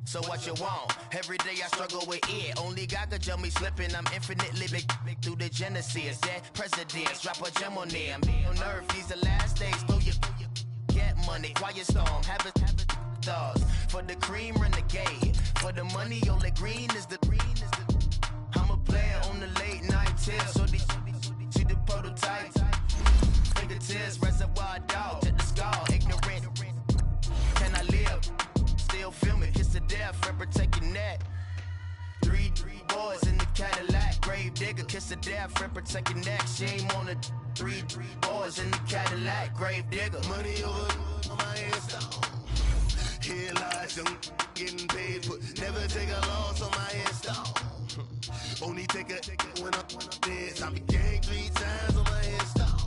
So what you want? Every day I struggle with it. Only God could tell me slipping. I'm infinitely big through the genesis. Dead presidents, drop a gem on them. On earth, these the last days. Throw your get money, quiet storm. Have it stars. For the cream, renegade. For the money, only green is the I'm a player on the late night tips. So these see the prototype. Fingertips, reservoir dog. Check the skull, ignorant. Can I live? Still film it, kiss to death, rep protect your neck. Three boys in the Cadillac, grave digger, kiss to death, rep protect your neck. Shame on the three boys in the Cadillac, grave digger. Money over on my headstone. Here lies young, getting paid, but never take a loss on my headstone. Only take a when I'm dead. I be gang 3 times on my headstone.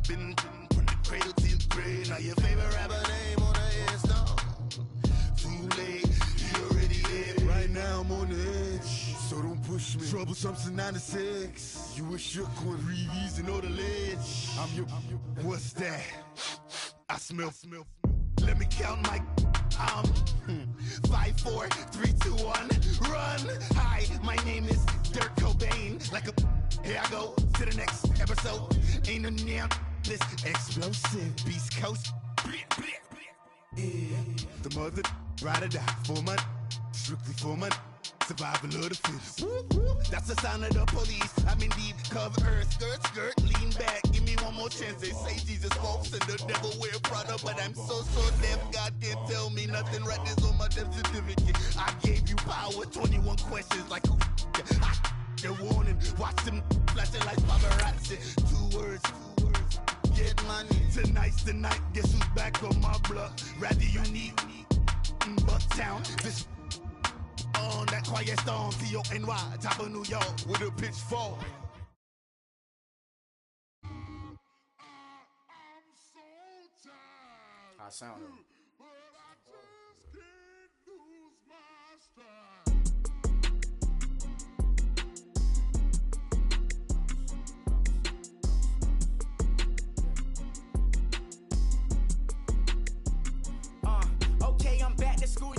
Been from the cradle to the grave. Now your favorite rapper name on the headstone. Too late, you already dead. Right now I'm on the edge, so don't push me. Troublesome to 96. You a shook one, breathe and know the ledge. I'm your. What's that? I smell. Let me count my. 5, 4, 3, 2, 1, run. Hi, my name is Dirk Cobain. Like a. Here I go to the next episode. Ain't no damn this explosive Beast Coast. Yeah. The mother ride or die for my strictly for my survival of the fittest. That's the sound of the police. I'm in deep cover earth, skirt, lean back. Give me one more chance. They say Jesus walks and the devil wear Prada, but I'm so deaf. God can't tell me nothing. Right there's on my death certificate. I gave you power. 21 questions like who? They're warning. Watch them flashing like paparazzi. 2 words. Get money. Tonight's the night. Guess who's back on my block? Rather you need Bucktown. This on that quiet storm. T-O-N-Y. Top of New York with a pitchfork. I sound it. Okay, I'm back to school.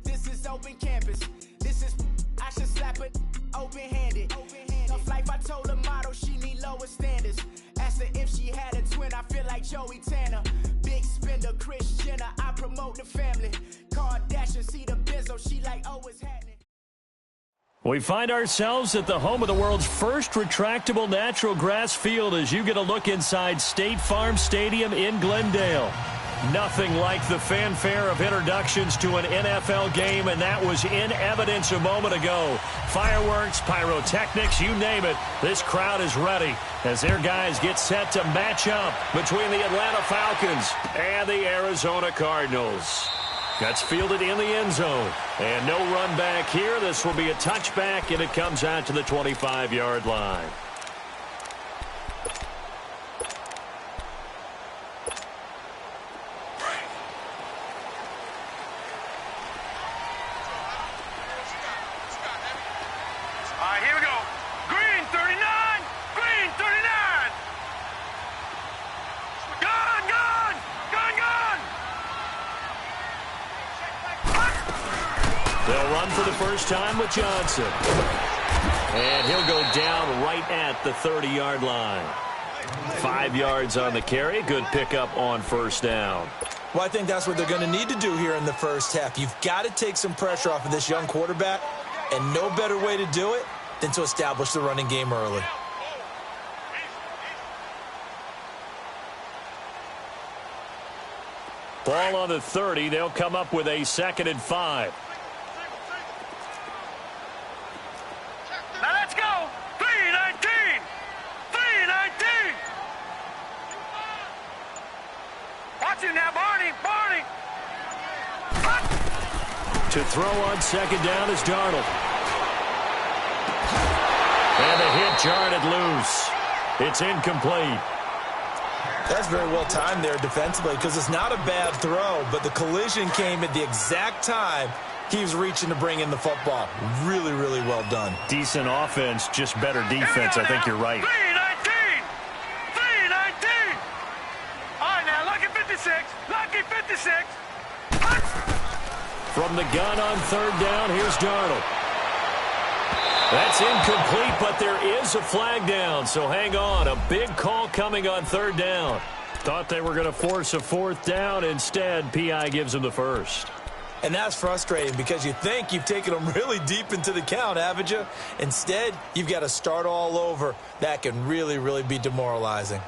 This is open campus. This is I should slap it open-handed. Tough life, I told her motto she need lower standards. Asked her if she had a twin. I feel like Joey Tanner. Big spender, Kris Jenner. I promote the family. Kardashian, see the Benzo. She like, oh, it's happening. We find ourselves at the home of the world's first retractable natural grass field as you get a look inside State Farm Stadium in Glendale. Nothing like the fanfare of introductions to an NFL game, and that was in evidence a moment ago. Fireworks, pyrotechnics, you name it. This crowd is ready as their guys get set to match up between the Atlanta Falcons and the Arizona Cardinals. That's fielded in the end zone. And no run back here. This will be a touchback, and it comes out to the 25-yard line. Here we go. Green 39. Green 39. Gone. They'll run for the first time with Johnson. And he'll go down right at the 30-yard line. 5 yards on the carry. Good pickup on first down. Well, I think that's what they're going to need to do here in the first half. You've got to take some pressure off of this young quarterback, and no better way to do it than to establish the running game early. Ball on the 30. They'll come up with a 2nd and 5. Now let's go. 3-19. 3-19. Watch it now, Barney. To throw on 2nd down is Darnold. And the hit jarred it loose. It's incomplete. That's very well timed there defensively because it's not a bad throw, but the collision came at the exact time he was reaching to bring in the football. Really, really well done. Decent offense, just better defense. I think you're right. 3-19. 3-19. All right, now, lucky 56. Lucky 56. From the gun on third down, here's Darnold. That's incomplete, but there is a flag down, so hang on. A big call coming on third down. Thought they were going to force a fourth down. Instead, P.I. gives them the first. And that's frustrating because you think you've taken them really deep into the count, haven't you? Instead, you've got to start all over. That can really, really be demoralizing.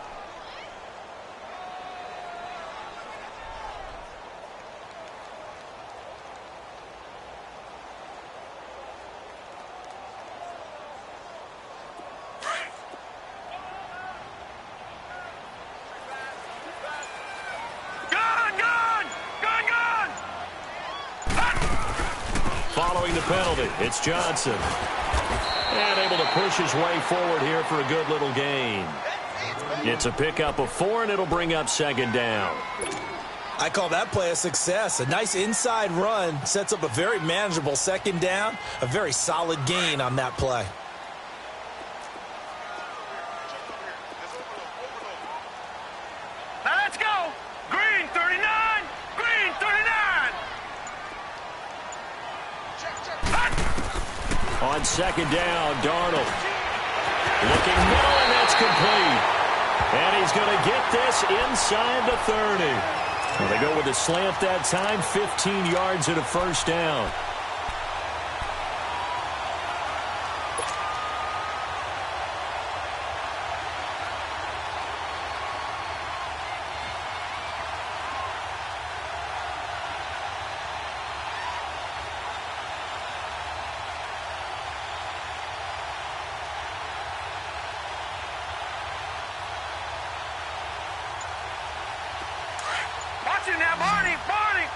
Following the penalty, it's Johnson. And able to push his way forward here for a good little gain. It's a pickup of 4, and it'll bring up second down. I call that play a success. A nice inside run sets up a very manageable second down. A very solid gain on that play. Now let's go. Green 39. Green 39. On second down, Darnold. Looking middle, and that's complete. And he's going to get this inside the 30. Well, they go with a slant that time, 15 yards and a first down. Watch it now, Barney. Barney.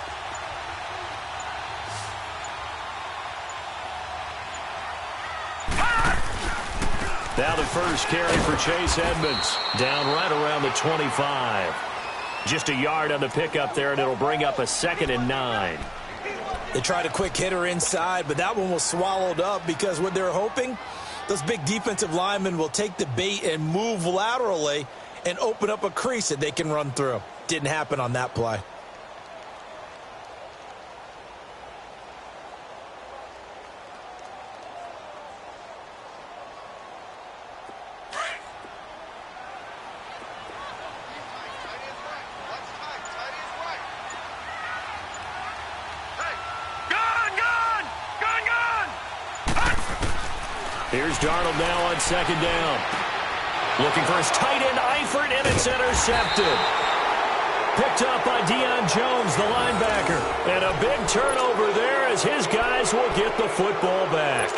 Now the first carry for Chase Edmonds. Down right around the 25. Just a yard on the pickup there, and it'll bring up a 2nd and 9. They tried a quick hitter inside, but that one was swallowed up because what they're hoping, those big defensive linemen will take the bait and move laterally and open up a crease that they can run through. Didn't happen on that play. Here's Darnold now on second down. Looking for his tight end, Eifert, and it's intercepted. Picked up by Deion Jones, the linebacker. And a big turnover there as his guys will get the football back.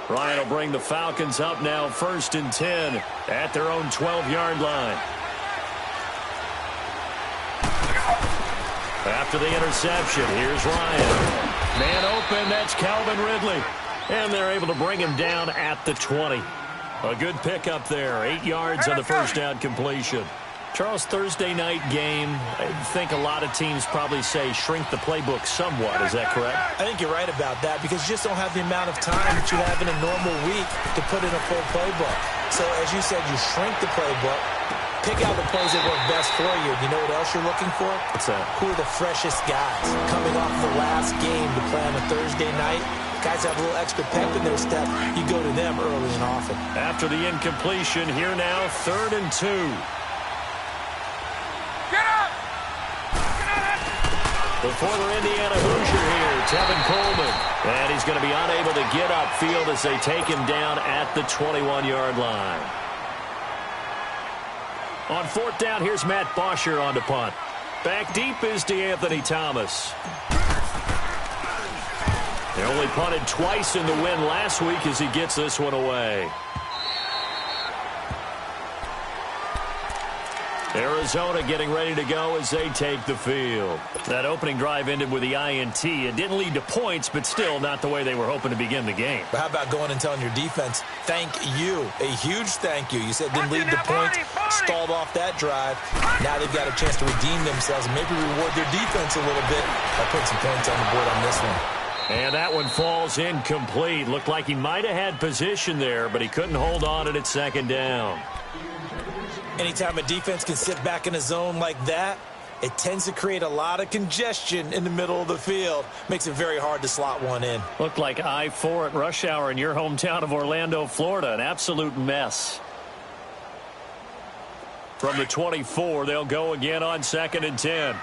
Ryan will bring the Falcons up now 1st and 10 at their own 12-yard line. After the interception, here's Ryan. Man open, that's Calvin Ridley. And they're able to bring him down at the 20. A good pickup there, 8 yards on the first down completion. Charles, Thursday night game, I think a lot of teams probably say shrink the playbook somewhat. Is that correct? I think you're right about that because you just don't have the amount of time that you have in a normal week to put in a full playbook. So, as you said, you shrink the playbook, pick out the plays that work best for you. You know what else you're looking for? What's that? Who are the freshest guys coming off the last game to play on a Thursday night? Guys have a little extra pep in their step. You go to them early and often. After the incompletion, here now, 3rd and 2. The former Indiana Hoosier here, Tevin Coleman. And he's going to be unable to get upfield as they take him down at the 21-yard line. On 4th down, here's Matt Bosher on to punt. Back deep is DeAnthony Thomas. They only punted twice in the win last week as he gets this one away. Arizona getting ready to go as they take the field. That opening drive ended with the INT. It didn't lead to points, but still not the way they were hoping to begin the game. But how about going and telling your defense, thank you, a huge thank you. You said didn't lead to points, stalled off that drive. Now they've got a chance to redeem themselves and maybe reward their defense a little bit by putting some points on the board on this one. And that one falls incomplete. Looked like he might have had position there, but he couldn't hold on it at second down. Anytime a defense can sit back in a zone like that, it tends to create a lot of congestion in the middle of the field. Makes it very hard to slot one in. Looked like I-4 at rush hour in your hometown of Orlando, Florida. An absolute mess. From the 24, they'll go again on 2nd and 10.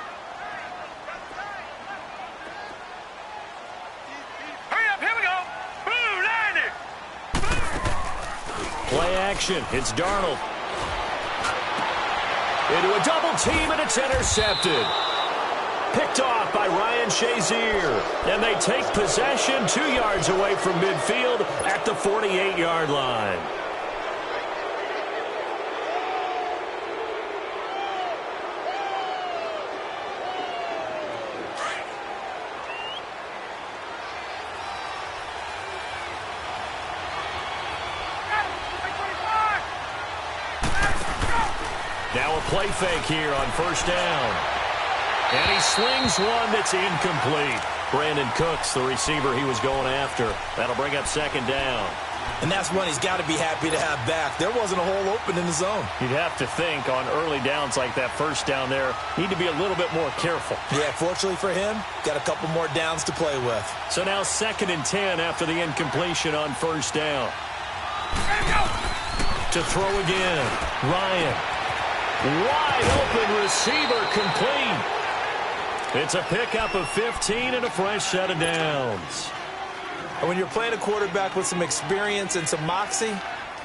Play action. It's Darnold. Into a double team, and it's intercepted. Picked off by Ryan Shazier. And they take possession 2 yards away from midfield at the 48-yard line. Now a play fake here on 1st down. And he slings one that's incomplete. Brandon Cooks, the receiver he was going after. That'll bring up 2nd down. And that's one he's got to be happy to have back. There wasn't a hole open in the zone. You'd have to think on early downs like that 1st down there, need to be a little bit more careful. Yeah, fortunately for him, got a couple more downs to play with. So now 2nd and 10 after the incompletion on 1st down. To throw again. Ryan. Wide open receiver complete. It's a pickup of 15 and a fresh set of downs. And when you're playing a quarterback with some experience and some moxie,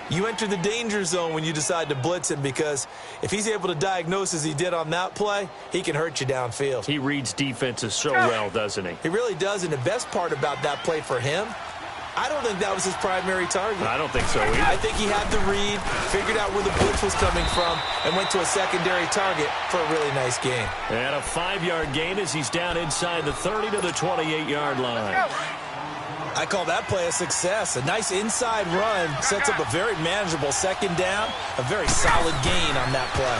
you enter the danger zone when you decide to blitz him, because if he's able to diagnose as he did on that play, he can hurt you downfield. He reads defenses so well, doesn't he? He really does, and the best part about that play for him, I don't think that was his primary target. I don't think so either. I think he had the read, figured out where the blitz was coming from, and went to a secondary target for a really nice gain. And a 5-yard gain as he's down inside the 30 to the 28-yard line. I call that play a success. A nice inside run sets up a very manageable 2nd down, a very solid gain on that play.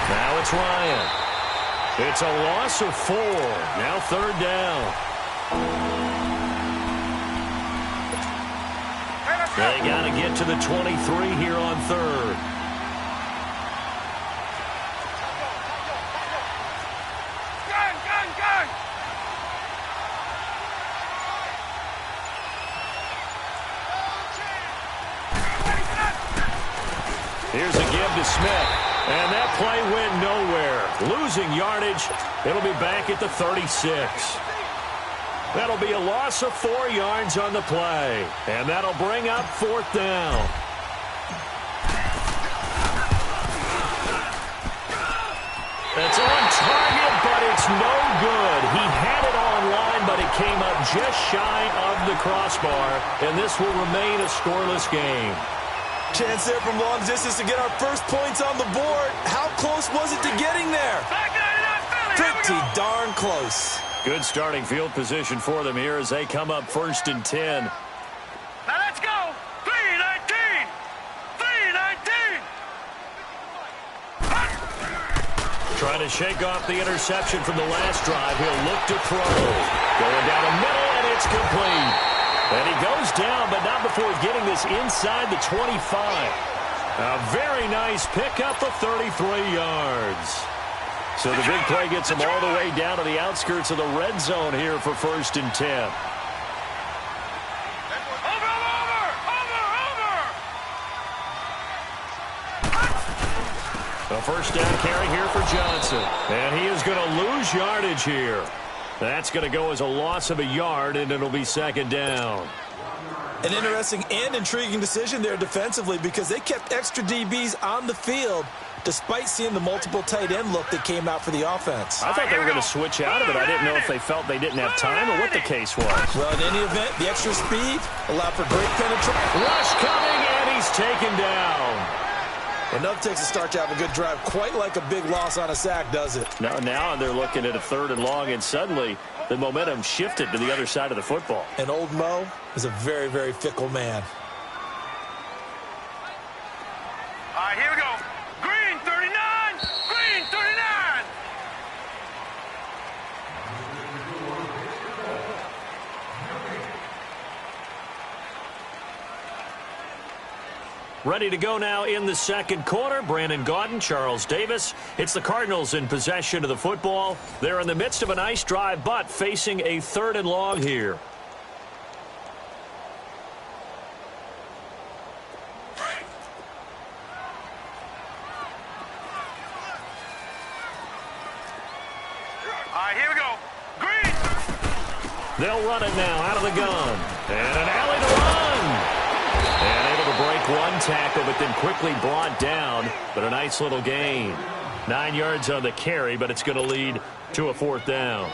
Now it's Ryan. It's a loss of 4. Now 3rd down. They got to get to the 23 here on 3rd. Here's a give to Smith. And that play went nowhere. Losing yardage. It'll be back at the 36. That'll be a loss of 4 yards on the play. And that'll bring up 4th down. It's on target, but it's no good. He had it on line, but it came up just shy of the crossbar. And this will remain a scoreless game. Chance there from long distance to get our first points on the board. How close was it to getting there? Pretty darn close. Good starting field position for them here as they come up 1st and 10. Now let's go. 3-19. 3-19. Trying to shake off the interception from the last drive. He'll look to throw. Going down the middle, and it's complete. And he goes down, but not before getting this inside the 25. A very nice pickup of 33 yards. So the big play gets him all the way down to the outskirts of the red zone here for 1st and 10. A 1st down carry here for Johnson. And he is going to lose yardage here. That's going to go as a loss of a yard, and it'll be 2nd down. An interesting and intriguing decision there defensively, because they kept extra DBs on the field despite seeing the multiple tight end look that came out for the offense. I thought they were going to switch out of it. I didn't know if they felt they didn't have time or what the case was. Well, in any event, the extra speed allowed for great penetration. Rush coming, and he's taken down. Enough takes a start to have a good drive. Quite like a big loss on a sack, does it? Now they're looking at a 3rd and long, and suddenly the momentum shifted to the other side of the football. And old Mo is a very, very fickle man. All right, here we go. Green 39. Green 39. Ready to go now in the second quarter. Brandon Gaudin, Charles Davis. It's the Cardinals in possession of the football. They're in the midst of a nice drive, but facing a 3rd and long here. Here we go. Green. They'll run it now out of the gun. And an alley to run. And able to break one tackle, but then quickly brought down. But a nice little gain. 9 yards on the carry, but it's going to lead to a 4th down.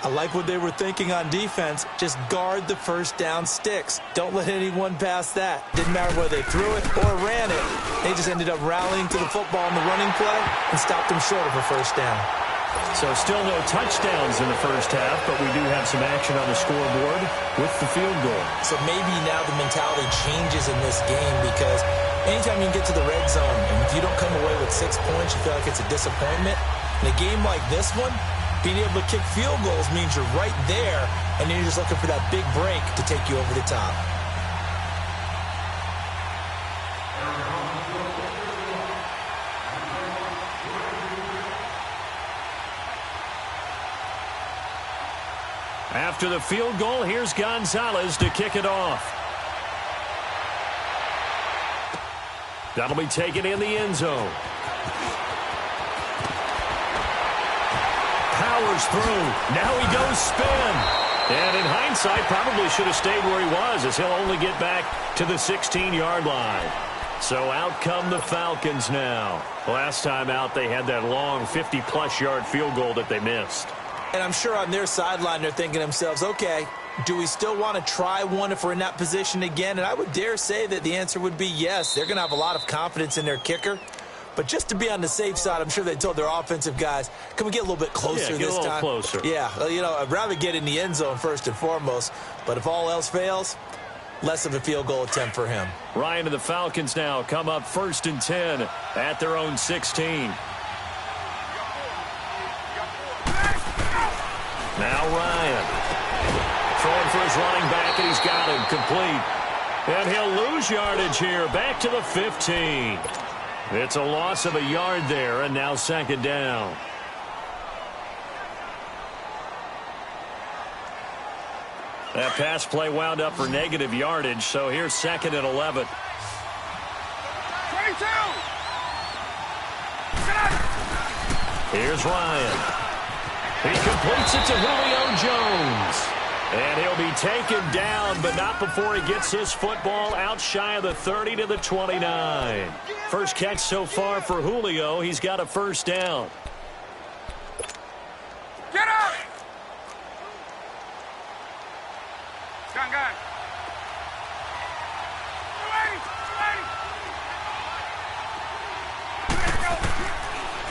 I like what they were thinking on defense. Just guard the first down sticks. Don't let anyone pass that. Didn't matter whether they threw it or ran it. They just ended up rallying to the football in the running play and stopped them short of a first down. So still no touchdowns in the first half, but we do have some action on the scoreboard with the field goal. So maybe now the mentality changes in this game, because anytime you get to the red zone and if you don't come away with 6 points, you feel like it's a disappointment. In a game like this one, being able to kick field goals means you're right there, and then you're just looking for that big break to take you over the top. After the field goal, here's Gonzalez to kick it off. That'll be taken in the end zone. Powers through. Now he goes spin. And in hindsight, probably should have stayed where he was, as he'll only get back to the 16-yard line. So out come the Falcons now. Last time out, they had that long 50-plus yard field goal that they missed. And I'm sure on their sideline they're thinking to themselves, okay, do we still want to try one if we're in that position again? And I would dare say that the answer would be yes. They're going to have a lot of confidence in their kicker. But just to be on the safe side, I'm sure they told their offensive guys, can we get a little bit closer this time? Get a little closer. Yeah, I'd rather get in the end zone first and foremost. But if all else fails, less of a field goal attempt for him. Ryan and the Falcons now come up 1st and 10 at their own 16. Now Ryan throwing for his running back, and he's got him complete. And he'll lose yardage here, back to the 15. It's a loss of a yard there, and now 2nd down. That pass play wound up for negative yardage, so here's 2nd and 11. 22. Here's Ryan. He completes it to Julio Jones. And he'll be taken down, but not before he gets this football out shy of the 30 to the 29. First catch so far for Julio. He's got a 1st down. Get up! Gun.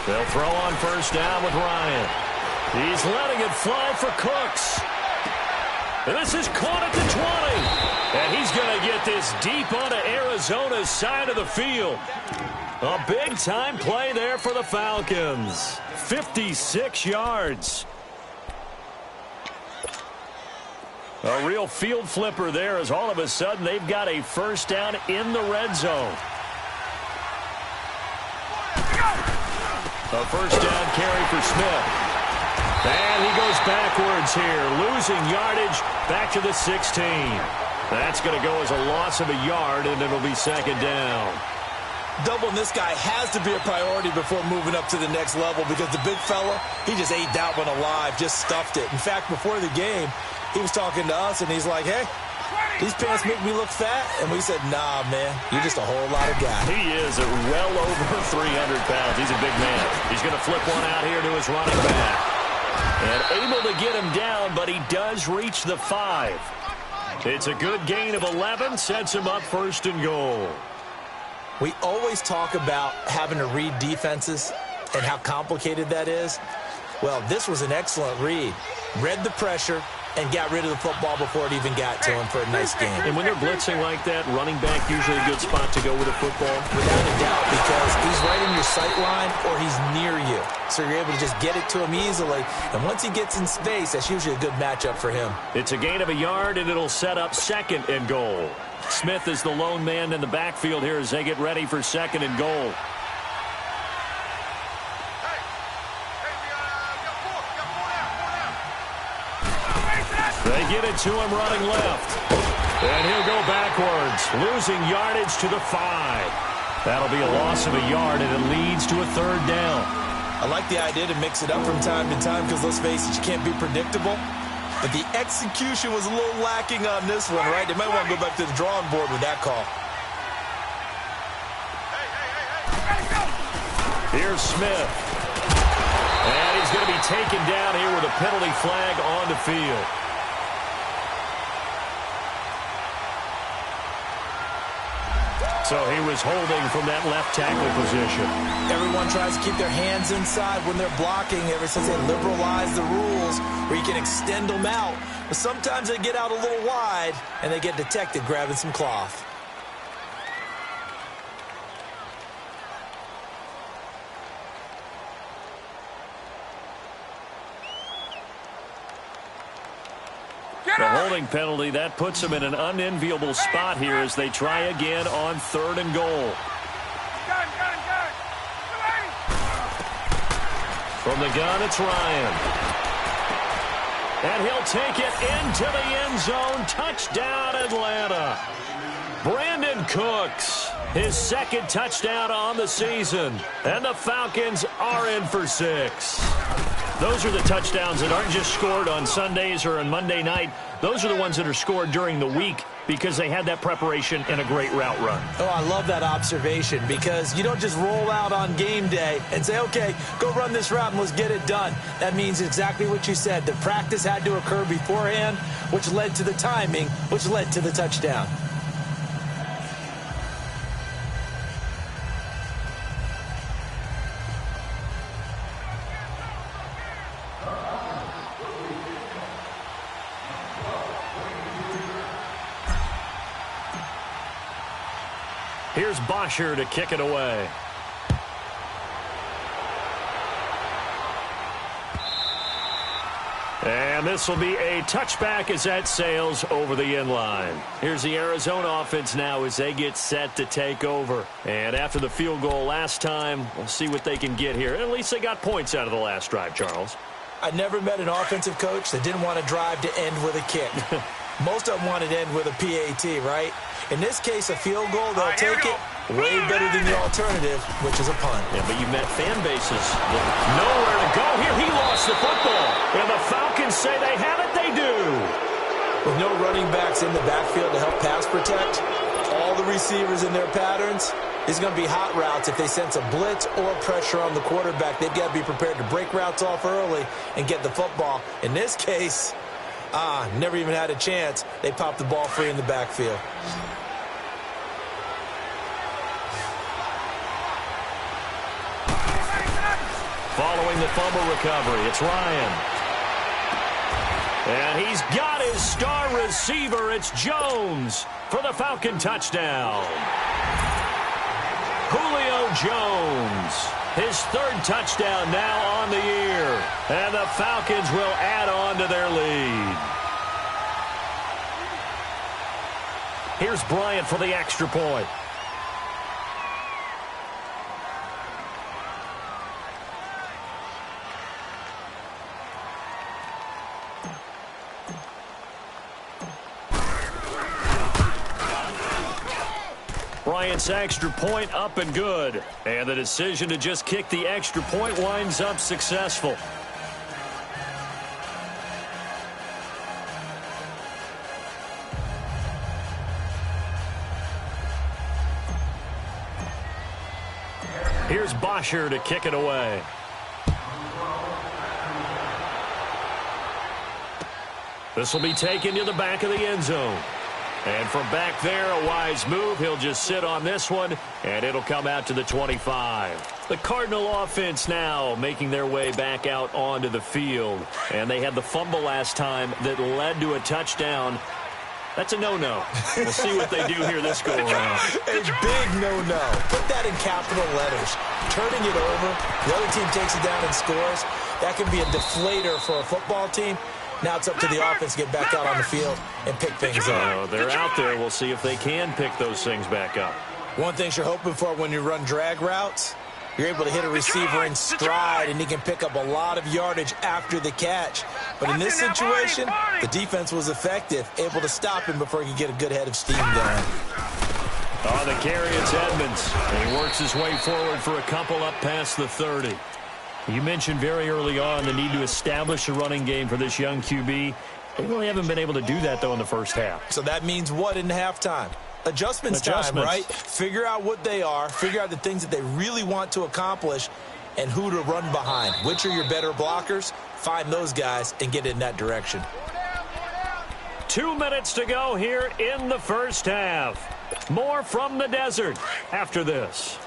They'll throw on 1st down with Ryan. He's letting it fly for Cooks. And this is caught at the 20. And he's going to get this deep onto Arizona's side of the field. A big-time play there for the Falcons. 56 yards. A real field flipper there, as all of a sudden they've got a 1st down in the red zone. A 1st down carry for Smith. And he goes backwards here, losing yardage back to the 16. That's going to go as a loss of a yard, and it'll be 2nd down. Doubling this guy has to be a priority before moving up to the next level, because the big fella, he just ate that one alive, just stuffed it. In fact, before the game, he was talking to us, and he's like, hey, these pants make me look fat. And we said, nah, man, you're just a whole lot of guy. He is well over 300 pounds. He's a big man. He's going to flip one out here to his running back. And able to get him down, but he does reach the 5. It's a good gain of 11, sets him up 1st and goal. We always talk about having to read defenses and how complicated that is. Well, this was an excellent read. Read the pressure and got rid of the football before it even got to him for a nice game. And when they're blitzing like that, running back usually a good spot to go with a football. Without a doubt, because he's right in your sight line or he's near you. So you're able to just get it to him easily. And once he gets in space, that's usually a good matchup for him. It's a gain of a yard, and it'll set up 2nd and goal. Smith is the lone man in the backfield here as they get ready for 2nd and goal. They get it to him running left. And he'll go backwards, losing yardage to the 5. That'll be a loss of a yard, and it leads to a 3rd down. I like the idea to mix it up from time to time because, let's face it, you can't be predictable. But the execution was a little lacking on this one, right? They might want to go back to the drawing board with that call. Here's Smith. And he's going to be taken down here with a penalty flag on the field. So he was holding from that left tackle position. Everyone tries to keep their hands inside when they're blocking ever since they liberalized the rules where you can extend them out. But sometimes they get out a little wide and they get detected grabbing some cloth. The holding penalty, that puts them in an unenviable spot here as they try again on 3rd and goal. From the gun, it's Ryan. And he'll take it into the end zone. Touchdown, Atlanta. Brandon Cooks, his 2nd touchdown on the season. And the Falcons are in for 6. Those are the touchdowns that aren't just scored on Sundays or on Monday night. Those are the ones that are scored during the week because they had that preparation and a great route run. Oh, I love that observation because you don't just roll out on game day and say, okay, go run this route and let's get it done. That means exactly what you said. The practice had to occur beforehand, which led to the timing, which led to the touchdown. Here's Bosher to kick it away. And this will be a touchback as that sails over the end line. Here's the Arizona offense now as they get set to take over. And after the field goal last time, we'll see what they can get here. At least they got points out of the last drive, Charles. I never met an offensive coach that didn't want to drive to end with a kick. Most of them wanted to end with a PAT, right? In this case, a field goal, they'll take it way better than the alternative, which is a punt. Yeah, but you met fan bases. Nowhere to go here. He lost the football. And the Falcons say they have it. They do. With no running backs in the backfield to help pass protect, all the receivers in their patterns, it's going to be hot routes. If they sense a blitz or pressure on the quarterback, they've got to be prepared to break routes off early and get the football. In this case, never even had a chance. They popped the ball free in the backfield. Following the fumble recovery, it's Ryan. And he's got his star receiver. It's Jones for the Falcon touchdown. Julio Jones, his 3rd touchdown now on the year. And the Falcons will add on to their lead. Here's Bryant for the extra point. Bryant's extra point up and good. And the decision to just kick the extra point winds up successful. Here's Bosher to kick it away. This will be taken to the back of the end zone. And from back there, a wise move. He'll just sit on this one, and it'll come out to the 25. The Cardinal offense now making their way back out onto the field. And they had the fumble last time that led to a touchdown. That's a no-no. We'll see what they do here this go-around. A big no-no. Put that in capital letters. Turning it over, the other team takes it down and scores. That can be a deflator for a football team. Now it's up to the offense to get back out on the field and pick things up. They're out there. We'll see if they can pick those things back up. One thing you're hoping for when you run drag routes, you're able to hit a receiver in stride, and he can pick up a lot of yardage after the catch. But in this situation, the defense was effective, able to stop him before he could get a good head of steam going. On the carry, it's Edmonds. And he works his way forward for a couple up past the 30. You mentioned very early on the need to establish a running game for this young QB. They really haven't been able to do that, though, in the first half. So that means what in halftime? Adjustments time, right? Figure out what they are, figure out the things that they really want to accomplish, and who to run behind. Which are your better blockers? Find those guys and get in that direction. 2 minutes to go here in the first half. More from the desert after this.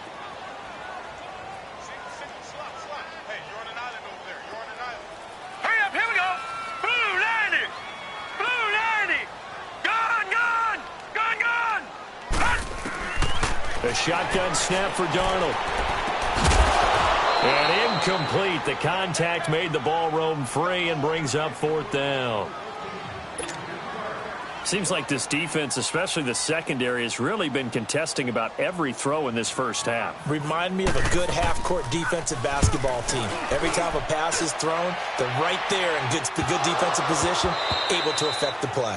Hurry up, here we go. Blue 90. Blue 90. Gone, gone. Gone, gone. A shotgun snap for Darnold. And incomplete. The contact made the ball roam free and brings up 4th down. Seems like this defense, especially the secondary, has really been contesting about every throw in this first half. Remind me of a good half-court defensive basketball team. Every time a pass is thrown, they're right there in good defensive position, able to affect the play.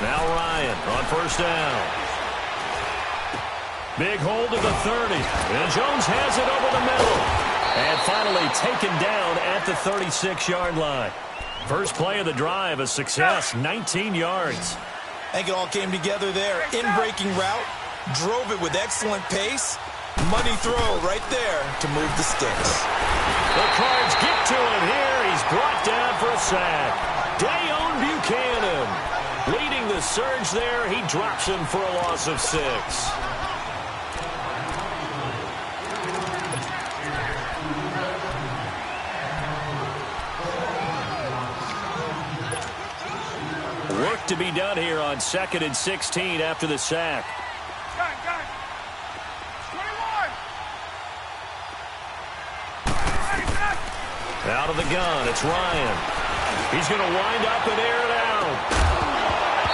Now Ryan on first down. Big hold of the 30. And Jones has it over the middle. And finally taken down at the 36-yard line. First play of the drive, a success, 19 yards. I think it all came together there. In-breaking route, drove it with excellent pace. Money throw right there to move the sticks. The Cards get to him here. He's brought down for a sack. Dayon Buchanan leading the surge there. He drops him for a loss of 6. Work to be done here on 2nd and 16 after the sack. Out of the gun, it's Ryan. He's going to wind up and air it out.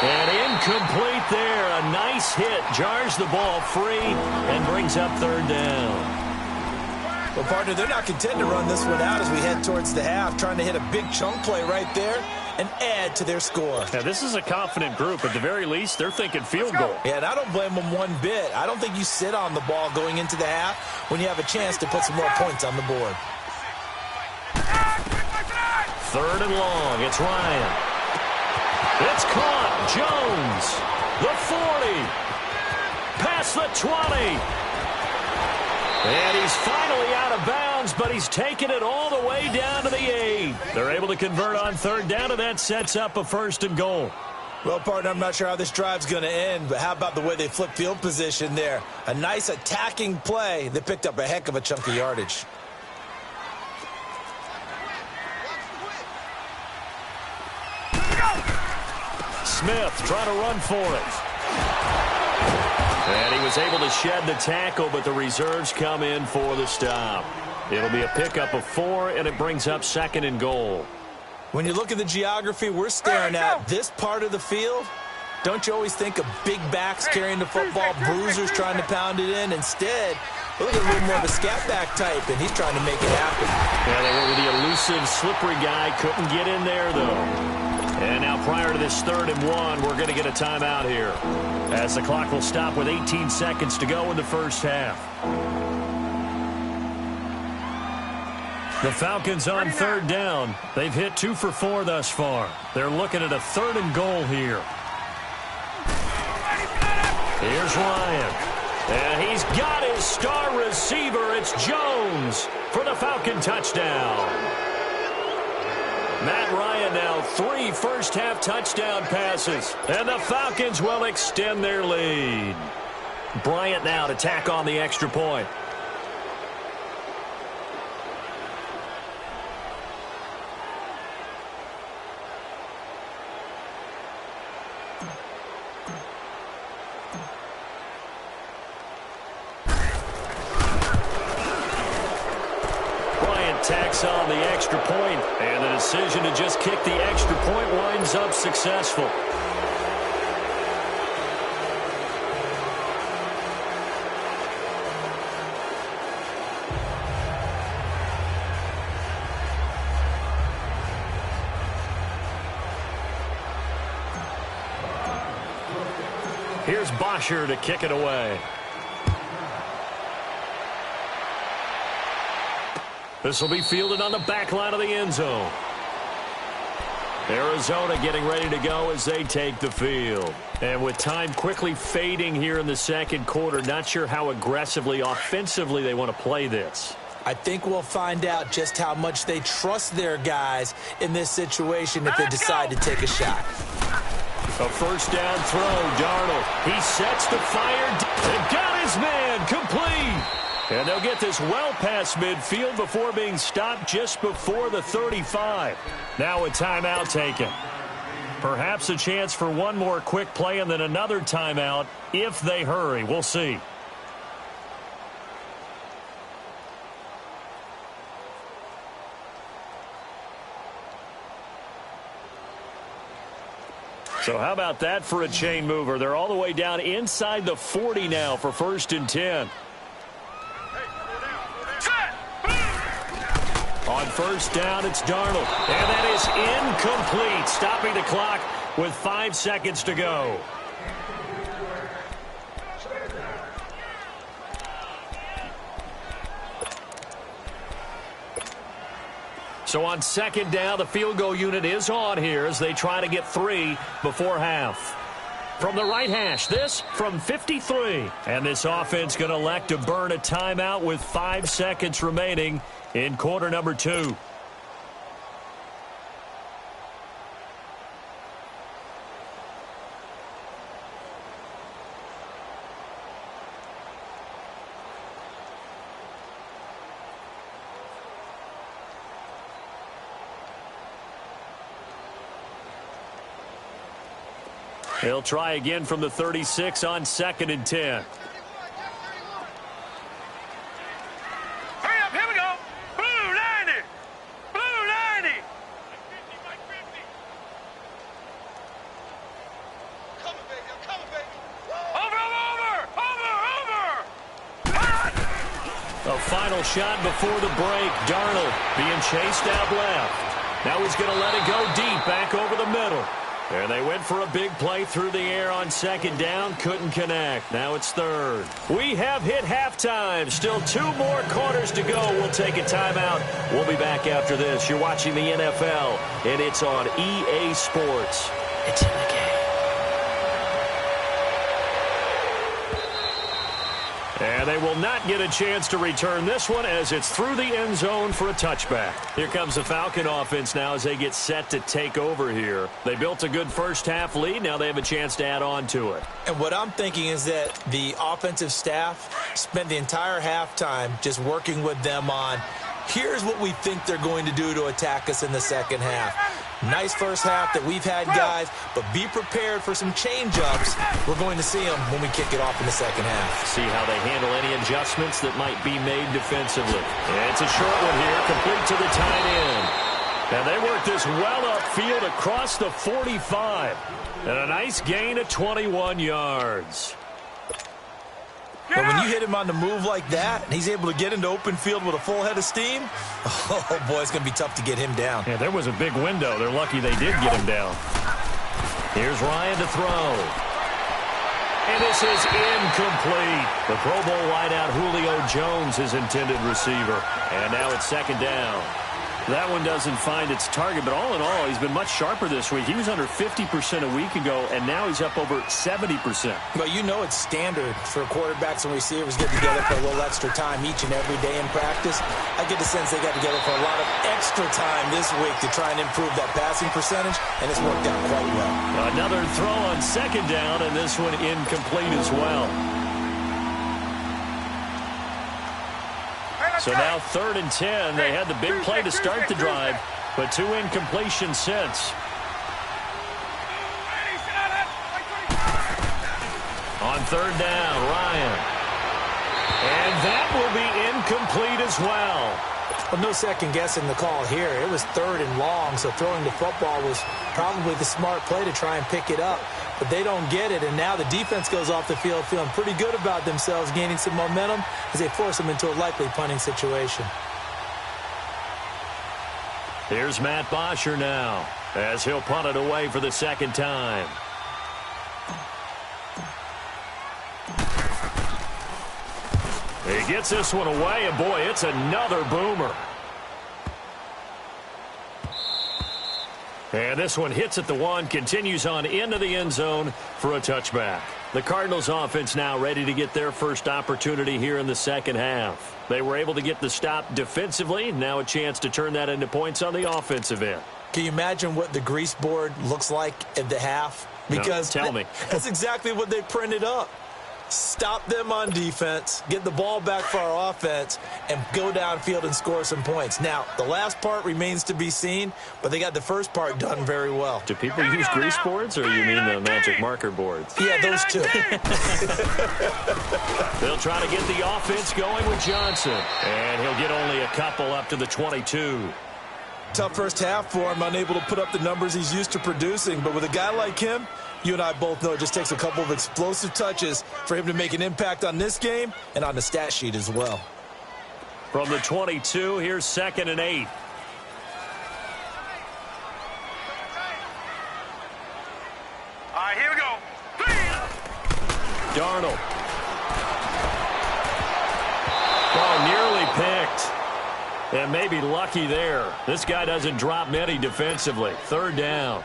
And incomplete there. A nice hit. Jars the ball free and brings up 3rd down. Well, partner, they're not content to run this one out as we head towards the half, trying to hit a big chunk play right there and add to their score. Now, this is a confident group. At the very least, they're thinking field goal. Yeah, and I don't blame them one bit. I don't think you sit on the ball going into the half when you have a chance to put some more points on the board. 3rd and long. It's Ryan. It's caught. Jones. The 40. Past the 20. And he's finally out of bounds, but he's taken it all the way down to the 8. They're able to convert on 3rd down, and that sets up a 1st and goal. Well, partner, I'm not sure how this drive's going to end, but how about the way they flip field position there? A nice attacking play that picked up a heck of a chunk of yardage. Smith trying to run for it. And he was able to shed the tackle, but the reserves come in for the stop. It'll be a pickup of 4, and it brings up 2nd and goal. When you look at the geography we're staring at, this part of the field, don't you always think of big backs carrying the football, bruisers trying to pound it in? Instead, look at a little more of a scat back type, and he's trying to make it happen. Yeah, they went with the elusive, slippery guy. Couldn't get in there, though. And now prior to this 3rd and 1, we're going to get a timeout here, as the clock will stop with 18 seconds to go in the first half. The Falcons on 3rd down. They've hit 2 for 4 thus far. They're looking at a 3rd and goal here. Here's Ryan. And he's got his star receiver. It's Jones for the Falcon touchdown. Matt Ryan now 3 first-half touchdown passes. And the Falcons will extend their lead. Bryant now to tack on the extra point. Tacks on the extra point, and the decision to just kick the extra point winds up successful. Here's Bosher to kick it away. This will be fielded on the back line of the end zone. Arizona getting ready to go as they take the field. And with time quickly fading here in the second quarter, not sure how aggressively, offensively they want to play this. I think we'll find out just how much they trust their guys in this situation if they decide to take a shot. A first down throw, Darnold. He sets the fire and got his man complete. And they'll get this well past midfield before being stopped just before the 35. Now a timeout taken. Perhaps a chance for one more quick play and then another timeout if they hurry. We'll see. So how about that for a chain mover? They're all the way down inside the 40 now for 1st and 10. On first down, it's Darnold. And that is incomplete, stopping the clock with 5 seconds to go. So on second down, the field goal unit is on here as they try to get 3 before half. From the right hash, this from 53. And this offense going to elect to burn a timeout with 5 seconds remaining in quarter number 2. He'll try again from the 36 on 2nd and 10. Hurry up, here we go. Blue 90. Blue 90. Coming, baby. I'm coming, baby. Over. A final shot before the break. Darnold being chased out left. Now he's going to let it go deep back over the middle. And they went for a big play through the air on second down. Couldn't connect. Now it's third. We have hit halftime. Still 2 more quarters to go. We'll take a timeout. We'll be back after this. You're watching the NFL, and it's on EA Sports. It's in the game. And they will not get a chance to return this one as it's through the end zone for a touchback. Here comes the Falcon offense now as they get set to take over here. They built a good first half lead. Now they have a chance to add on to it. And what I'm thinking is that the offensive staff spent the entire halftime just working with them on, here's what we think they're going to do to attack us in the second half. Nice first half that we've had, guys, but be prepared for some change-ups. We're going to see them when we kick it off in the second half. See how they handle any adjustments that might be made defensively. And it's a short one here, complete to the tight end. And they work this well upfield across the 45. And a nice gain of 21 yards. But when you hit him on the move like that, and he's able to get into open field with a full head of steam, oh, boy, it's going to be tough to get him down. Yeah, there was a big window. They're lucky they did get him down. Here's Ryan to throw. And this is incomplete. The Pro Bowl wideout Julio Jones, his intended receiver. And now it's second down. That one doesn't find its target, but all in all, he's been much sharper this week. He was under 50% a week ago, and now he's up over 70%. Well, you know it's standard for quarterbacks and receivers get together for a little extra time each and every day in practice. I get the sense they got together for a lot of extra time this week to try and improve that passing percentage, and it's worked out quite well. Another throw on second down, and this one incomplete as well. So now 3rd and 10. They had the big play to start the drive, but 2 incompletions since. On 3rd down, Ryan. And that will be incomplete as well. Well, no second guessing the call here. It was 3rd and long, so throwing the football was probably the smart play to try and pick it up. But they don't get it, and now the defense goes off the field feeling pretty good about themselves, gaining some momentum as they force them into a likely punting situation. Here's Matt Bosher now, as he'll punt it away for the second time. He gets this one away, and boy, it's another boomer. And this one hits at the 1, continues on into the end zone for a touchback. The Cardinals offense now ready to get their first opportunity here in the second half. They were able to get the stop defensively. Now a chance to turn that into points on the offensive end. Can you imagine what the grease board looks like at the half? Because no, tell me. That's exactly what they printed up. Stop them on defense, get the ball back for our offense, and go downfield and score some points. Now, the last part remains to be seen, but they got the first part done very well. Do people use grease boards, or you mean the magic marker boards? Yeah, those two. They'll try to get the offense going with Johnson, and he'll get only a couple up to the 22. Tough first half for him, unable to put up the numbers he's used to producing, but with a guy like him, you and I both know it just takes a couple of explosive touches for him to make an impact on this game and on the stat sheet as well. From the 22, here's 2nd and 8. All right, here we go. Darnold. Oh, nearly picked. And maybe lucky there. This guy doesn't drop many defensively. 3rd down.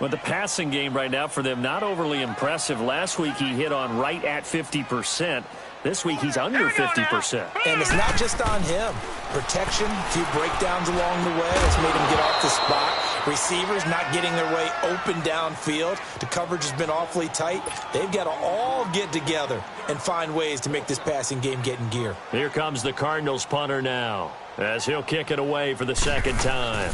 Well, the passing game right now for them, not overly impressive. Last week he hit on right at 50%. This week he's under 50%. And it's not just on him. Protection, a few breakdowns along the way has made him get off the spot. Receivers not getting their way open downfield. The coverage has been awfully tight. They've got to all get together and find ways to make this passing game get in gear. Here comes the Cardinals punter now, as he'll kick it away for the second time.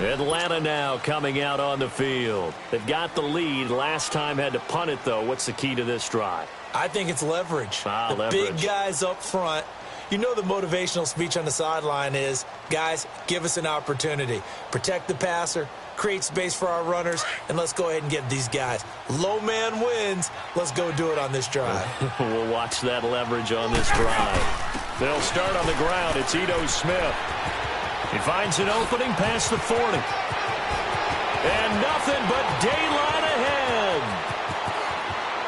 Atlanta now coming out on the field. They've got the lead. Last time had to punt it, though. What's the key to this drive? I think it's leverage. Leverage. Big guys up front. You know the motivational speech on the sideline is, guys, give us an opportunity. Protect the passer, create space for our runners, and let's go ahead and get these guys. Low man wins. Let's go do it on this drive. We'll watch that leverage on this drive. They'll start on the ground. It's Ito Smith. He finds an opening past the 40. And nothing but daylight ahead.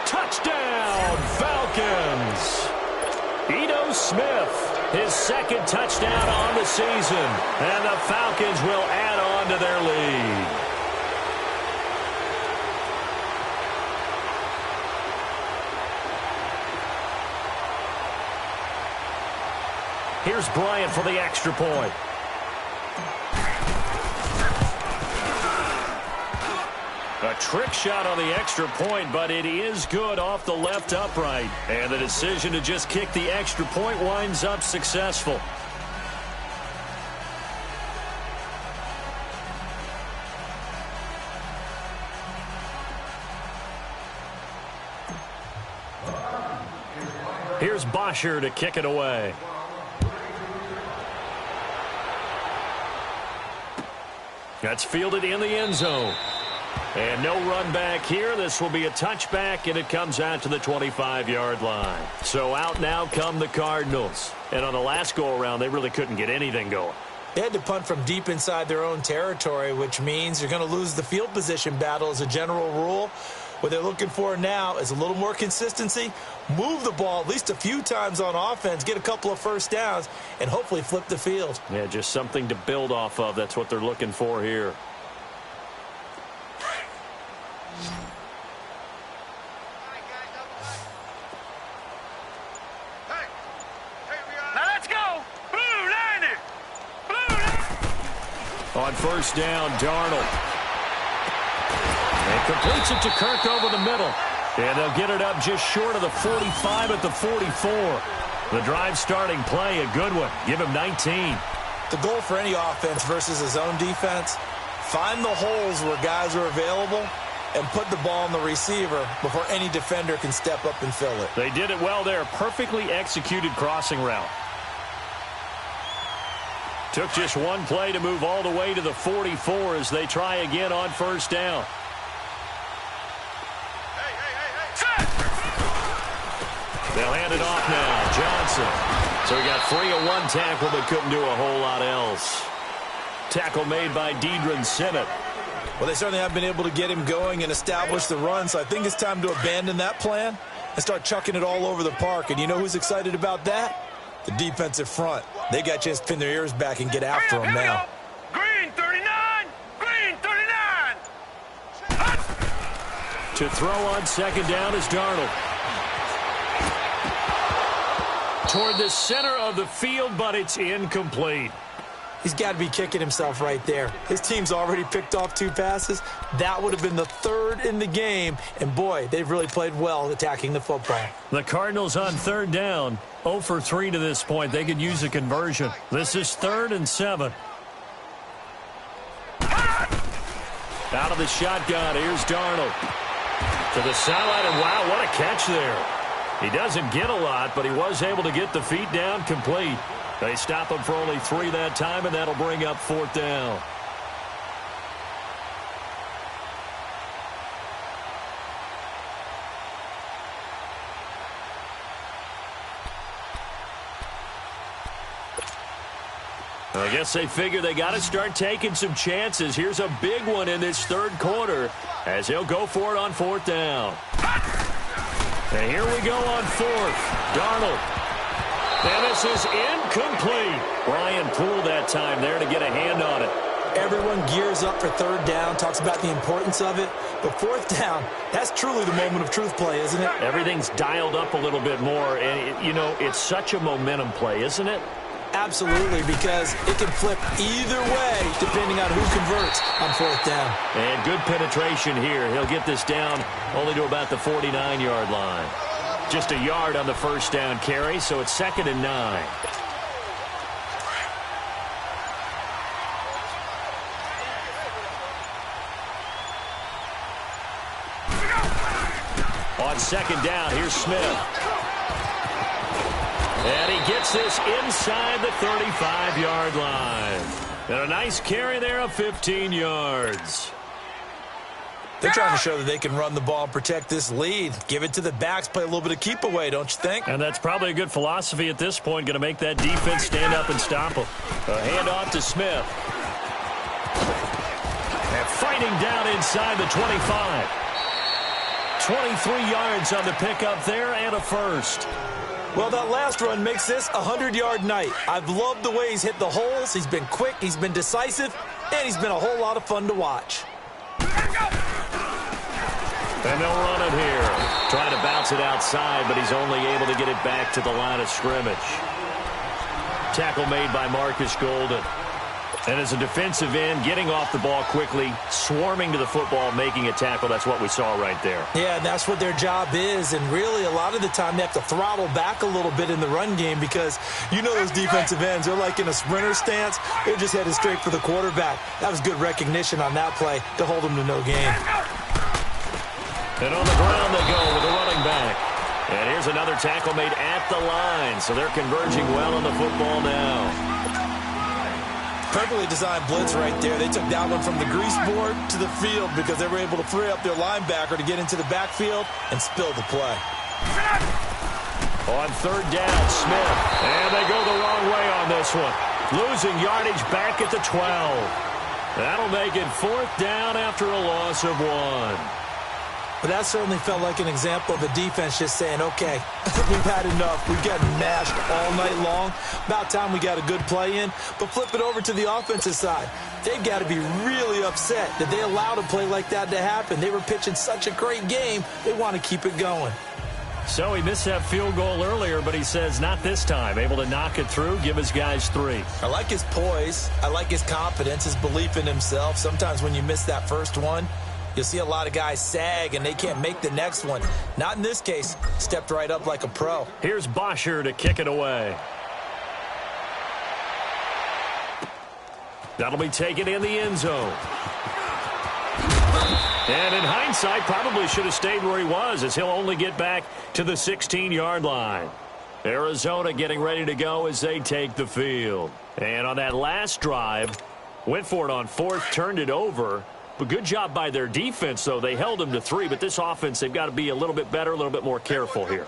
Touchdown, Falcons. Ito Smith, his 2nd touchdown on the season. And the Falcons will add on to their lead. Here's Bryant for the extra point. A trick shot on the extra point, but it is good off the left upright. And the decision to just kick the extra point winds up successful. Here's Bosher to kick it away. That's fielded in the end zone. And no run back here. This will be a touchback, and it comes out to the 25-yard line. So out now come the Cardinals. And on the last go-around, they really couldn't get anything going. They had to punt from deep inside their own territory, which means you're going to lose the field position battle as a general rule. What they're looking for now is a little more consistency, move the ball at least a few times on offense, get a couple of first downs, and hopefully flip the field. Yeah, just something to build off of. That's what they're looking for here. Now let's go. Blue line it. Blue line. On first down, Darnold. And completes it to Kirk over the middle. And they'll get it up just short of the 45 at the 44. The drive starting play, a good one. Give him 19. The goal for any offense versus a zone defense, find the holes where guys are available and put the ball on the receiver before any defender can step up and fill it. They did it well there. Perfectly executed crossing route. Took just one play to move all the way to the 44 as they try again on first down. They'll hand it off now. Johnson. So he got free of one tackle but couldn't do a whole lot else. Tackle made by Deidron Sinnott. Well, they certainly have been able to get him going and establish the run, so I think it's time to abandon that plan and start chucking it all over the park. And you know who's excited about that? The defensive front. They got a chance to pin their ears back and get after him now. Green 39. Green 39. To throw on second down is Darnold. Toward the center of the field, but it's incomplete. He's got to be kicking himself right there. His team's already picked off 2 passes. That would have been the 3rd in the game. And, boy, they've really played well attacking the football. The Cardinals on third down. 0 for 3 to this point. They could use a conversion. This is 3rd and 7. Out of the shotgun, here's Darnold. To the sideline, and wow, what a catch there. He doesn't get a lot, but he was able to get the feet down complete. They stop him for only 3 that time, and that'll bring up 4th down. I guess they figure they got to start taking some chances. Here's a big one in this 3rd quarter as he'll go for it on 4th down. And here we go on 4th. Darnold. And this is incomplete. Ryan Poole that time there to get a hand on it. Everyone gears up for 3rd down, talks about the importance of it. But 4th down, that's truly the moment of truth play, isn't it? Everything's dialed up a little bit more. And, you know, it's such a momentum play, isn't it? Absolutely, because it can flip either way depending on who converts on 4th down. And good penetration here. He'll get this down only to about the 49-yard line. Just a yard on the first down carry, so it's 2nd and 9. On 2nd down, here's Smith. And he gets this inside the 35-yard line. And a nice carry there of 15 yards. They're trying to show that they can run the ball and protect this lead. Give it to the backs, play a little bit of keep away, don't you think? And that's probably a good philosophy at this point, going to make that defense stand up and stop them. A handoff to Smith. And fighting down inside the 25. 23 yards on the pickup there and a first. Well, that last run makes this a 100-yard night. I've loved the way he's hit the holes. He's been quick, he's been decisive, and he's been a whole lot of fun to watch. And they'll run it here. Trying to bounce it outside, but he's only able to get it back to the line of scrimmage. Tackle made by Marcus Golden. And as a defensive end, getting off the ball quickly, swarming to the football, making a tackle. That's what we saw right there. Yeah, that's what their job is. And really, a lot of the time, they have to throttle back a little bit in the run game because you know those defensive ends, they're like in a sprinter stance. They're just headed straight for the quarterback. That was good recognition on that play to hold them to no gain. And on the ground they go with the running back. And here's another tackle made at the line. So they're converging well on the football now. Perfectly designed blitz right there. They took that one from the grease board to the field because they were able to free up their linebacker to get into the backfield and spill the play. On 3rd down, Smith. And they go the wrong way on this one. Losing yardage back at the 12. That'll make it 4th down after a loss of 1. But that certainly felt like an example of a defense just saying, okay, we've had enough. We've gotten mashed all night long. About time we got a good play in. But flip it over to the offensive side. They've got to be really upset that they allowed a play like that to happen. They were pitching such a great game. They want to keep it going. So he missed that field goal earlier, but he says not this time. Able to knock it through, give his guys 3. I like his poise. I like his confidence, his belief in himself. Sometimes when you miss that first one, you'll see a lot of guys sag and they can't make the next one. Not in this case. Stepped right up like a pro. Here's Bosher to kick it away. That'll be taken in the end zone. And in hindsight, probably should have stayed where he was, as he'll only get back to the 16-yard line. Arizona getting ready to go as they take the field. And on that last drive, went for it on 4th, turned it over. But good job by their defense, though. They held them to 3, but this offense, they've got to be a little bit better, a little bit more careful here.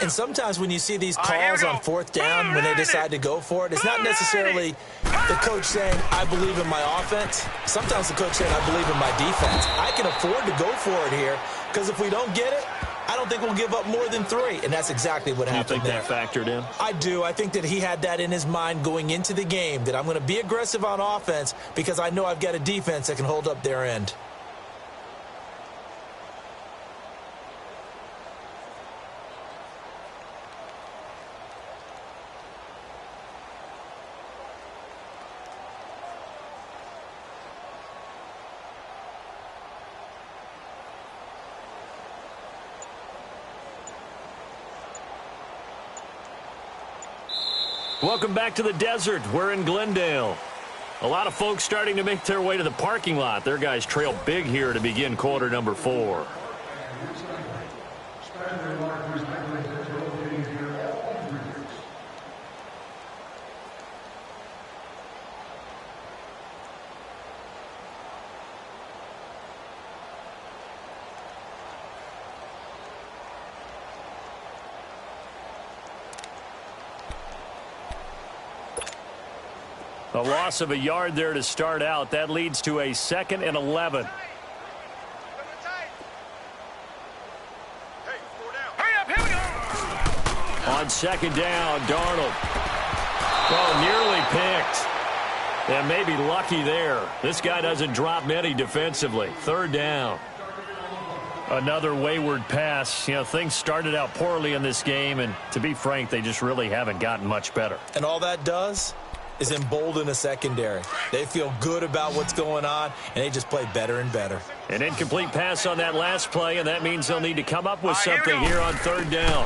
And sometimes when you see these calls on 4th down, when they decide to go for it, it's not necessarily the coach saying, I believe in my offense. Sometimes the coach saying, I believe in my defense. I can afford to go for it here, because if we don't get it, I don't think we'll give up more than 3. And that's exactly what happened there. You think that factored in? I do. I think that he had that in his mind going into the game, that I'm going to be aggressive on offense because I know I've got a defense that can hold up their end. Welcome back to the desert. We're in Glendale. A lot of folks starting to make their way to the parking lot. Their guys trail big here to begin quarter number 4. A loss of a yard there to start out. That leads to a 2nd and 11. On 2nd down, Darnold. Oh, nearly picked. And maybe lucky there. This guy doesn't drop many defensively. 3rd down. Another wayward pass. You know, things started out poorly in this game, and to be frank, they just really haven't gotten much better. And all that does is embolden a secondary. They feel good about what's going on, and they just play better and better. An incomplete pass on that last play, and that means they'll need to come up with something here on 3rd down.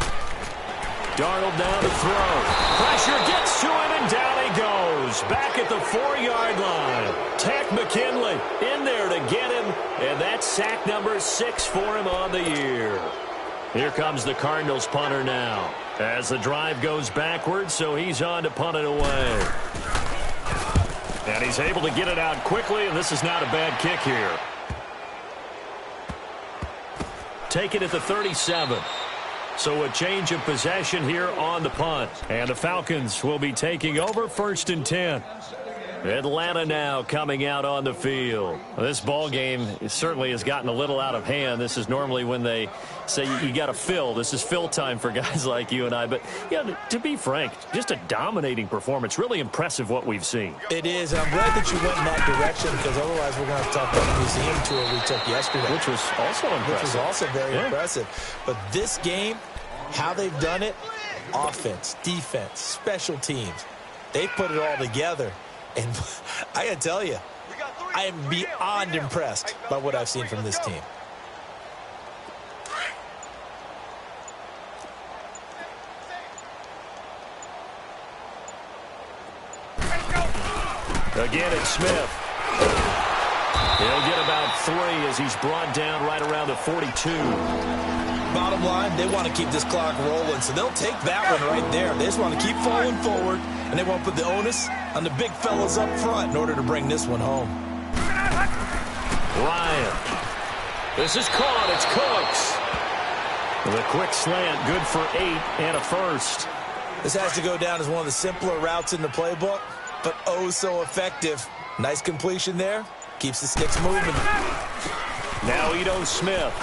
Darnold down to throw. Pressure gets to him, and down he goes. Back at the 4-yard line. Tack McKinley in there to get him, and that's sack number 6 for him on the year. Here comes the Cardinals punter now, as the drive goes backwards, so he's on to punt it away. And he's able to get it out quickly, and this is not a bad kick here. Take it at the 37. So a change of possession here on the punt. And the Falcons will be taking over 1st and 10. Atlanta now coming out on the field. This ball game certainly has gotten a little out of hand. This is normally when they say you got to fill. This is fill time for guys like you and I. But, you know, to be frank, just a dominating performance. Really impressive what we've seen. It is. And I'm glad that you went in that direction, because otherwise we're going to have to talk about the museum tour we took yesterday. Which was also impressive. Which was also very impressive. But this game, how they've done it, offense, defense, special teams, they put it all together. And I got to tell you, I am beyond impressed by what I've seen from this team. Again, it's Smith. He'll get about 3 as he's brought down right around the 42. Bottom line, they want to keep this clock rolling, so they'll take that one right there. They just want to keep falling forward, and they want to put the onus on the big fellas up front in order to bring this one home. Ryan. This is caught. It's Cooks. With a quick slant, good for 8 and a first. This has to go down as one of the simpler routes in the playbook, but oh so effective. Nice completion there. Keeps the sticks moving. Now Ito Smith.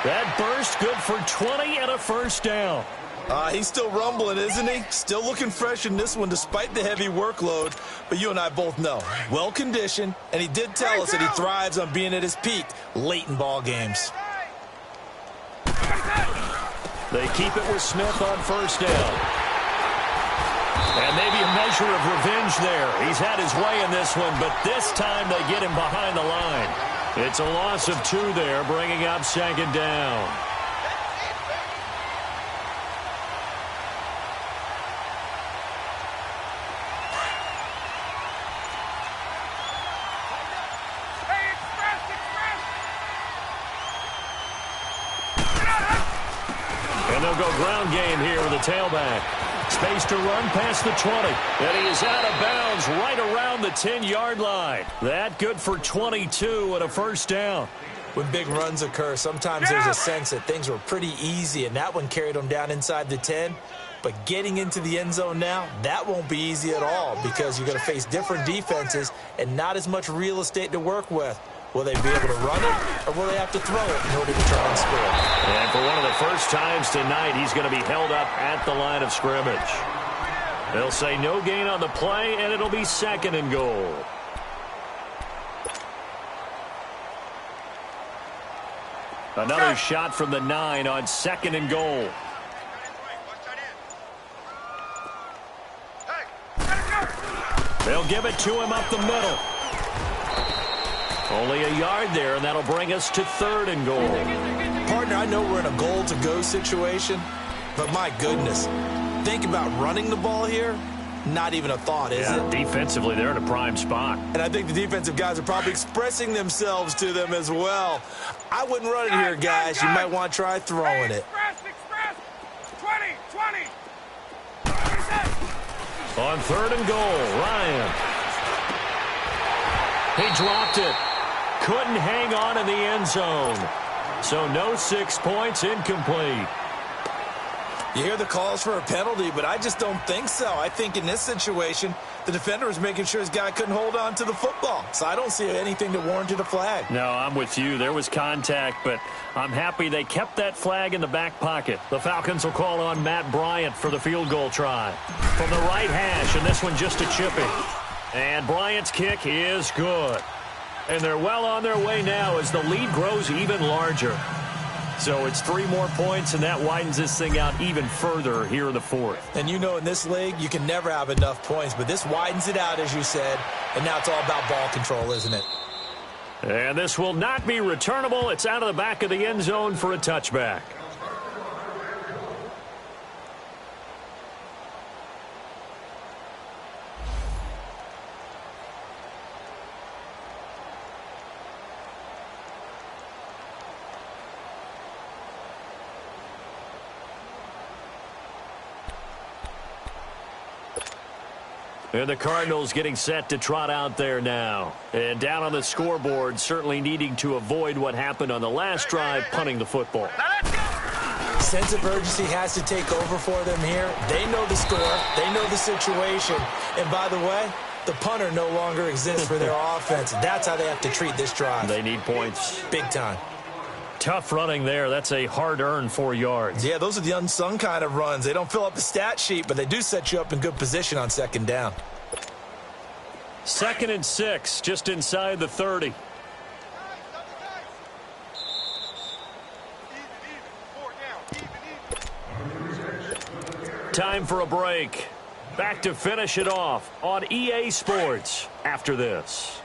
That burst good for 20 and a first down. He's still rumbling, isn't he? Still looking fresh in this one despite the heavy workload. But you and I both know, well-conditioned, and he did tell us that he thrives on being at his peak late in ball games. They keep it with Smith on first down. And maybe a measure of revenge there. He's had his way in this one, but this time they get him behind the line. It's a loss of 2 there, bringing up second down. And they'll go ground game here with the tailback. Space to run past the 20. And he is out of bounds right around the 10-yard line. That good for 22 and a first down. When big runs occur, sometimes there's a sense that things were pretty easy, and that one carried them down inside the 10. But getting into the end zone now, that won't be easy at all because you're going to face different defenses and not as much real estate to work with. Will they be able to run it, or will they have to throw it in order to try and score? And for one of the first times tonight, he's going to be held up at the line of scrimmage. They'll say no gain on the play, and it'll be second and goal. Another shot from the 9 on second and goal. They'll give it to him up the middle. Only a yard there, and that'll bring us to third and goal. Partner, I know we're in a goal-to-go situation, but my goodness, think about running the ball here. Not even a thought, is it? Defensively, they're in a prime spot. And I think the defensive guys are probably expressing themselves to them as well. I wouldn't run it here, guys. You might want to try throwing it. Express. 20. On third and goal, Ryan. He dropped it. Couldn't hang on in the end zone. So no 6 points, incomplete. You hear the calls for a penalty, but I just don't think so. I think in this situation, the defender was making sure his guy couldn't hold on to the football. So I don't see anything that warranted a flag. No, I'm with you. There was contact, but I'm happy they kept that flag in the back pocket. The Falcons will call on Matt Bryant for the field goal try. From the right hash, and this one just a chipping. And Bryant's kick is good. And they're well on their way now as the lead grows even larger. So it's 3 more points, and that widens this thing out even further here in the fourth. And you know in this league, you can never have enough points, but this widens it out, as you said, and now it's all about ball control, isn't it? And this will not be returnable. It's out of the back of the end zone for a touchback. And the Cardinals getting set to trot out there now. And down on the scoreboard, certainly needing to avoid what happened on the last drive, punting the football. Sense of urgency has to take over for them here. They know the score. They know the situation. And by the way, the punter no longer exists for their offense. That's how they have to treat this drive. They need points. Big time. Tough running there. That's a hard-earned 4 yards. Yeah, those are the unsung kind of runs. They don't fill up the stat sheet, but they do set you up in good position on second down. 2nd and 6, just inside the 30. Time for a break. Back to finish it off on EA Sports after this.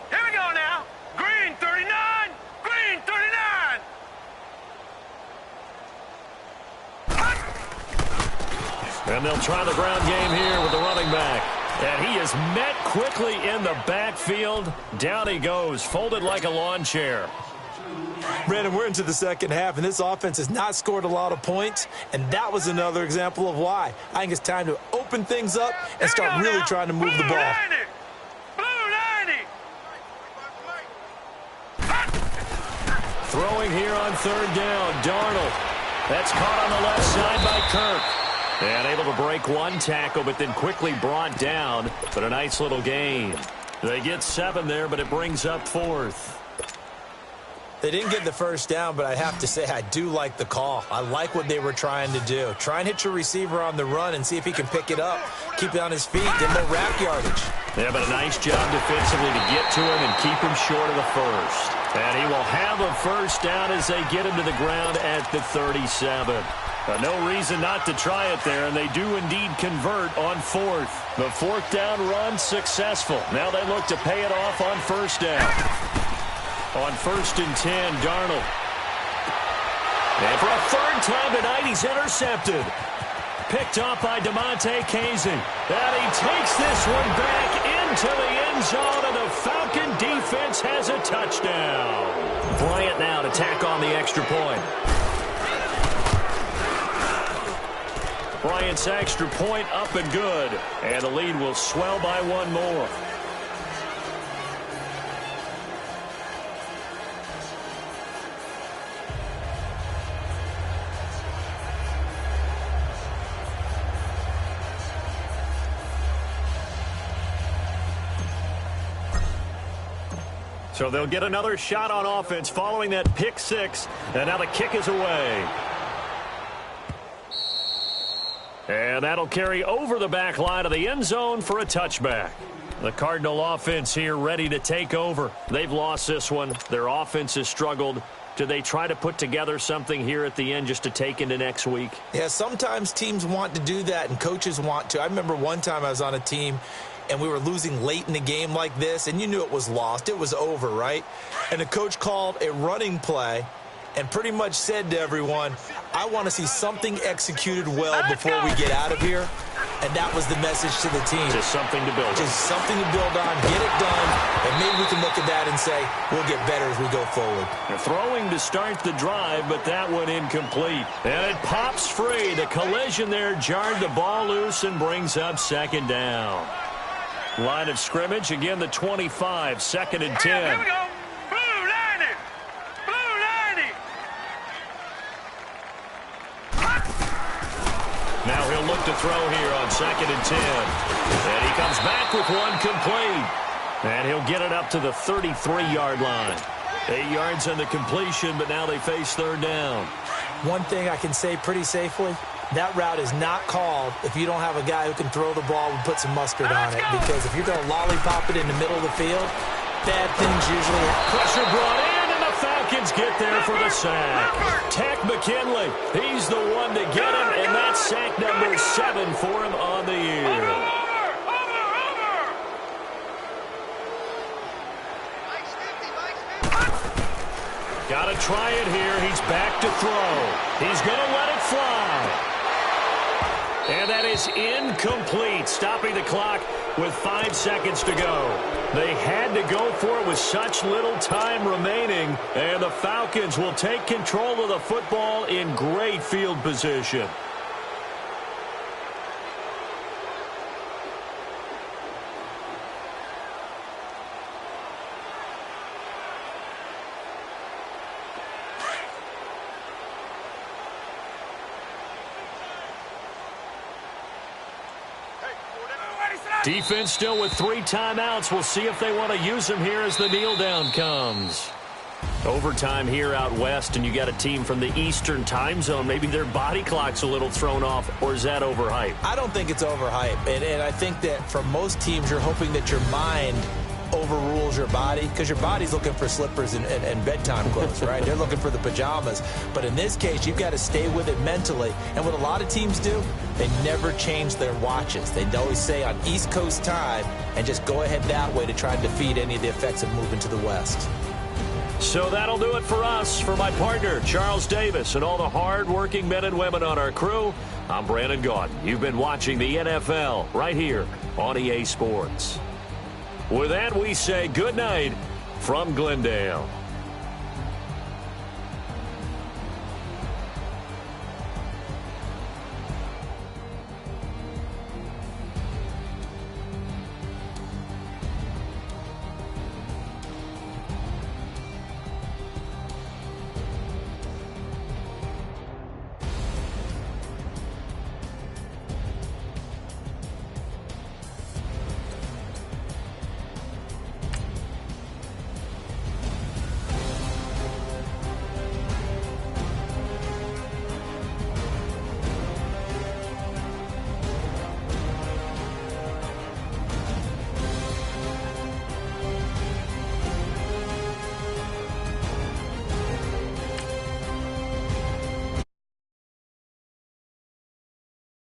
Here we go now. Green 39. Green 39. And they'll try the ground game here with the running back. And he is met quickly in the backfield. Down he goes, folded like a lawn chair. Brandon, we're into the second half, and this offense has not scored a lot of points, and that was another example of why. I think it's time to open things up and start really trying to move the ball. Throwing here on third down, Darnold. That's caught on the left side by Kirk. And able to break one tackle, but then quickly brought down. But a nice little gain. They get 7 there, but it brings up 4th. They didn't get the first down, but I have to say I do like the call. I like what they were trying to do. Try and hit your receiver on the run and see if he can pick it up, keep it on his feet, get more rack yardage. Yeah, but a nice job defensively to get to him and keep him short of the first. And he will have a first down as they get him to the ground at the 37. No reason not to try it there, and they do indeed convert on 4th. The 4th down run successful. Now they look to pay it off on first down. On 1st and 10, Darnold. And for a 3rd time tonight, he's intercepted. Picked off by DeMonte Casey. And he takes this one back into the end zone, and the Falcon defense has a touchdown. Bryant now to tack on the extra point. Bryant's extra point up and good. And the lead will swell by 1 more. So they'll get another shot on offense following that pick 6. And now the kick is away. And that'll carry over the back line of the end zone for a touchback. The Cardinal offense here ready to take over. They've lost this one. Their offense has struggled. Do they try to put together something here at the end just to take into next week? Yeah, sometimes teams want to do that and coaches want to. I remember one time I was on a team and we were losing late in the game like this, and you knew it was lost. It was over, right? And the coach called a running play and pretty much said to everyone, I want to see something executed well before we get out of here. And that was the message to the team. Just something to build on. Just something to build on, get it done, and maybe we can look at that and say, we'll get better as we go forward. They're throwing to start the drive, but that one incomplete. And it pops free. The collision there jarred the ball loose and brings up 2nd down. Line of scrimmage, again the 25, 2nd and 10. Here we go. Blue 90. Blue 90. Now he'll look to throw here on 2nd and 10. And he comes back with one complete. And he'll get it up to the 33-yard line. 8 yards on the completion, but now they face 3rd down. One thing I can say pretty safely, that route is not called if you don't have a guy who can throw the ball and put some mustard on it. Because if you're going to lollipop it in the middle of the field, bad things usually happen. Pressure brought in, and the Falcons get there for the sack. Tech McKinley, he's the one to get him, and that's sack number 7 for him on the year. Got to try it here. He's back to throw. He's going to let it fly. And that is incomplete, stopping the clock with 5 seconds to go. They had to go for it with such little time remaining, and the Falcons will take control of the football in great field position. Defense still with 3 timeouts. We'll see if they want to use them here as the kneel down comes. Overtime here out west, and you got a team from the Eastern time zone. Maybe their body clock's a little thrown off, or is that overhyped? I don't think it's overhyped. And I think that for most teams, you're hoping that your mind overrules your body, because your body's looking for slippers and bedtime clothes, right? They're looking for the pajamas. But in this case, you've got to stay with it mentally. And what a lot of teams do, they never change their watches. They always say on East Coast time and just go ahead that way to try and defeat any of the effects of moving to the West. So that'll do it for us. For my partner, Charles Davis, and all the hard-working men and women on our crew, I'm Brandon Gaudin. You've been watching the NFL right here on EA Sports. With that, we say good night from Glendale.